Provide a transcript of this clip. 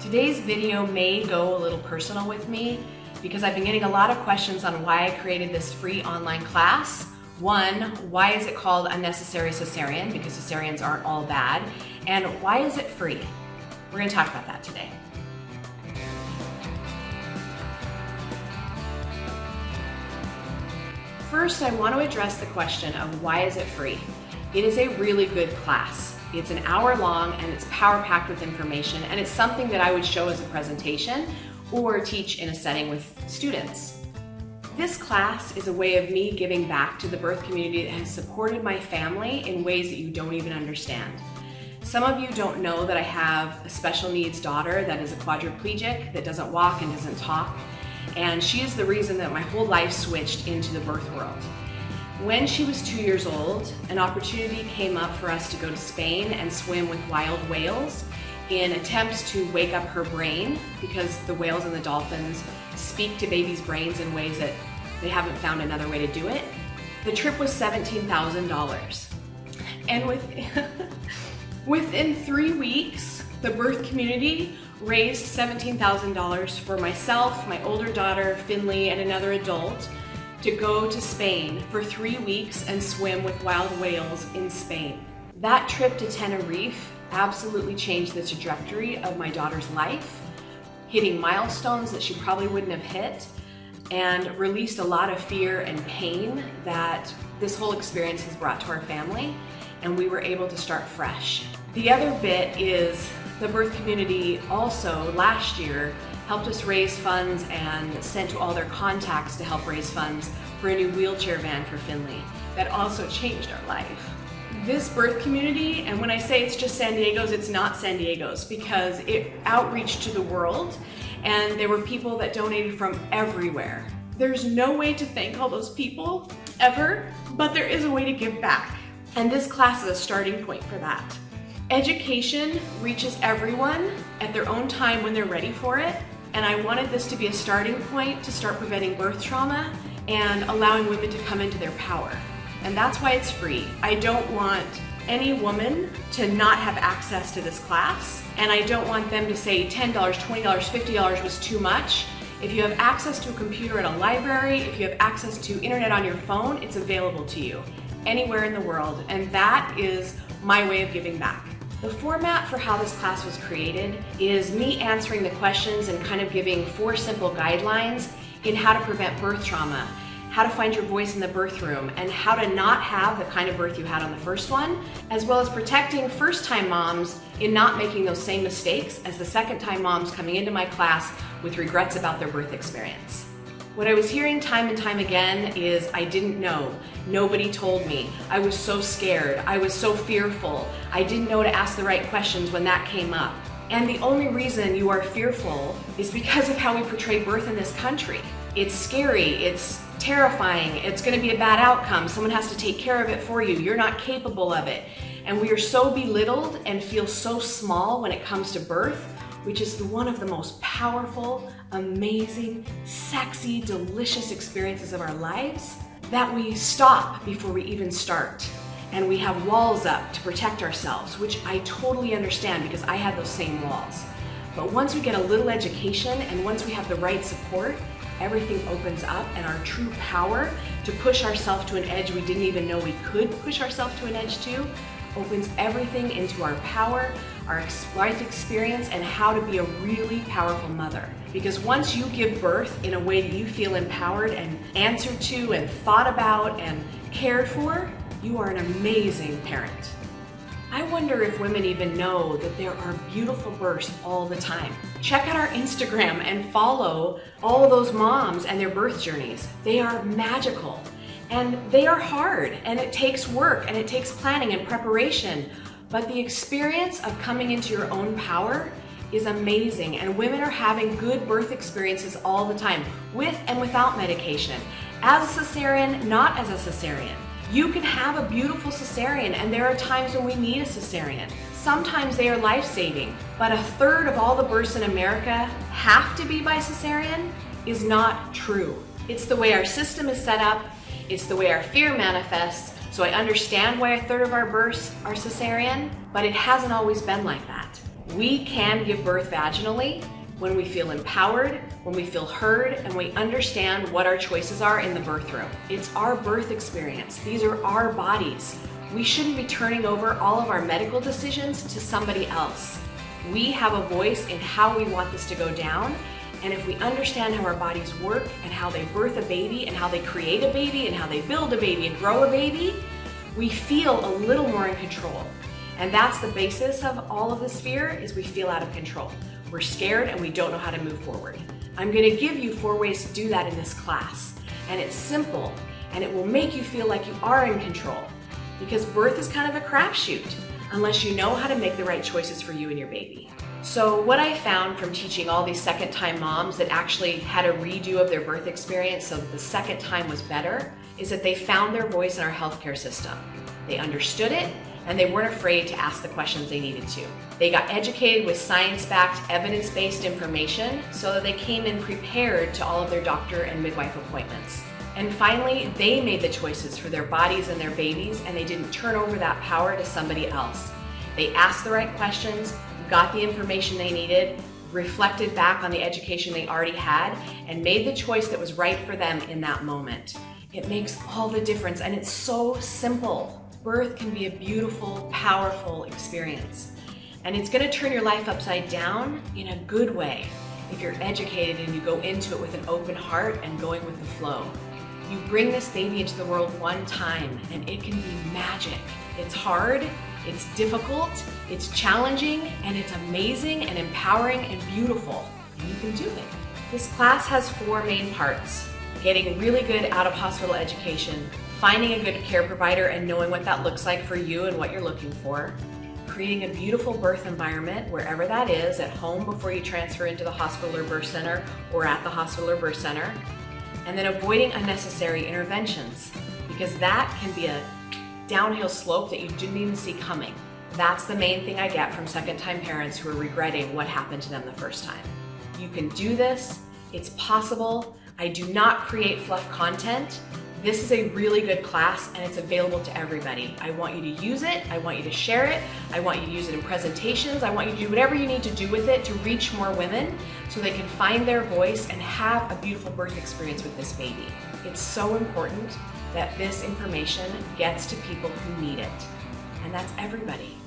Today's video may go a little personal with me because I've been getting a lot of questions on why I created this free online class. One, why is it called Unnecessary Cesarean? Because cesareans aren't all bad. And why is it free? We're going to talk about that today. First, I want to address the question of why is it free? It is a really good class. It's an hour long and it's power-packed with information, and it's something that I would show as a presentation or teach in a setting with students. This class is a way of me giving back to the birth community that has supported my family in ways that you don't even understand. Some of you don't know that I have a special needs daughter that is a quadriplegic, that doesn't walk and doesn't talk, and she is the reason that my whole life switched into the birth world. When she was 2 years old, an opportunity came up for us to go to Spain and swim with wild whales in attempts to wake up her brain, because the whales and the dolphins speak to babies' brains in ways that they haven't found another way to do it. The trip was $17,000. And within 3 weeks, the birth community raised $17,000 for myself, my older daughter, Finley, and another adult to go to Spain for 3 weeks and swim with wild whales in Spain. That trip to Tenerife absolutely changed the trajectory of my daughter's life, hitting milestones that she probably wouldn't have hit, and released a lot of fear and pain that this whole experience has brought to our family, and we were able to start fresh. The other bit is the birth community also last year helped us raise funds and sent to all their contacts to help raise funds for a new wheelchair van for Finley. That also changed our life. This birth community, and when I say it's just San Diego's, it's not San Diego's, because it outreached to the world and there were people that donated from everywhere. There's no way to thank all those people ever, but there is a way to give back. And this class is a starting point for that. Education reaches everyone at their own time when they're ready for it. And I wanted this to be a starting point to start preventing birth trauma and allowing women to come into their power. And that's why it's free. I don't want any woman to not have access to this class, and I don't want them to say $10, $20, $50 was too much. If you have access to a computer at a library, if you have access to internet on your phone, it's available to you anywhere in the world, and that is my way of giving back. The format for how this class was created is me answering the questions and kind of giving 4 simple guidelines in how to prevent birth trauma, how to find your voice in the birth room, and how to not have the kind of birth you had on the first one, as well as protecting first-time moms in not making those same mistakes as the second-time moms coming into my class with regrets about their birth experience. What I was hearing time and time again is, I didn't know. Nobody told me. I was so scared. I was so fearful. I didn't know to ask the right questions when that came up. And the only reason you are fearful is because of how we portray birth in this country. It's scary. It's terrifying. It's going to be a bad outcome. Someone has to take care of it for you. You're not capable of it. And we are so belittled and feel so small when it comes to birth, which is one of the most powerful, amazing, sexy, delicious experiences of our lives, that we stop before we even start. And we have walls up to protect ourselves, which I totally understand because I had those same walls. But once we get a little education and once we have the right support, everything opens up, and our true power to push ourselves to an edge we didn't even know we could push ourselves to an edge to opens everything into our power, our life experience, and how to be a really powerful mother. Because once you give birth in a way that you feel empowered and answered to and thought about and cared for, you are an amazing parent. I wonder if women even know that there are beautiful births all the time. Check out our Instagram and follow all those moms and their birth journeys. They are magical. And they are hard, and it takes work, and it takes planning and preparation. But the experience of coming into your own power is amazing, and women are having good birth experiences all the time, with and without medication. As a cesarean, not as a cesarean. You can have a beautiful cesarean, and there are times when we need a cesarean. Sometimes they are life-saving, but 1/3 of all the births in America have to be by cesarean is not true. It's the way our system is set up. It's the way our fear manifests. So I understand why 1/3 of our births are cesarean, but it hasn't always been like that. We can give birth vaginally when we feel empowered, when we feel heard, and we understand what our choices are in the birth room. It's our birth experience. These are our bodies. We shouldn't be turning over all of our medical decisions to somebody else. We have a voice in how we want this to go down, and if we understand how our bodies work and how they birth a baby and how they create a baby and how they build a baby and grow a baby, we feel a little more in control. And that's the basis of all of this fear, is we feel out of control. We're scared and we don't know how to move forward. I'm going to give you 4 ways to do that in this class. And it's simple, and it will make you feel like you are in control, because birth is kind of a crapshoot unless you know how to make the right choices for you and your baby. So what I found from teaching all these second-time moms that actually had a redo of their birth experience so that the second time was better is that they found their voice in our healthcare system. They understood it, and they weren't afraid to ask the questions they needed to. They got educated with science-backed, evidence-based information so that they came in prepared to all of their doctor and midwife appointments. And finally, they made the choices for their bodies and their babies, and they didn't turn over that power to somebody else. They asked the right questions, got the information they needed, reflected back on the education they already had, and made the choice that was right for them in that moment. It makes all the difference, and it's so simple. Birth can be a beautiful, powerful experience. And it's going to turn your life upside down in a good way if you're educated and you go into it with an open heart and going with the flow. You bring this baby into the world one time, and it can be magic. It's hard, it's difficult, it's challenging, and it's amazing and empowering and beautiful. And you can do it. This class has 4 main parts: getting really good out-of-hospital education, finding a good care provider and knowing what that looks like for you and what you're looking for, creating a beautiful birth environment wherever that is, at home before you transfer into the hospital or birth center, or at the hospital or birth center, and then avoiding unnecessary interventions, because that can be a downhill slope that you didn't even see coming. That's the main thing I get from second-time parents who are regretting what happened to them the first time. You can do this, it's possible. I do not create fluff content. This is a really good class, and it's available to everybody. I want you to use it, I want you to share it, I want you to use it in presentations, I want you to do whatever you need to do with it to reach more women so they can find their voice and have a beautiful birth experience with this baby. It's so important that this information gets to people who need it, and that's everybody.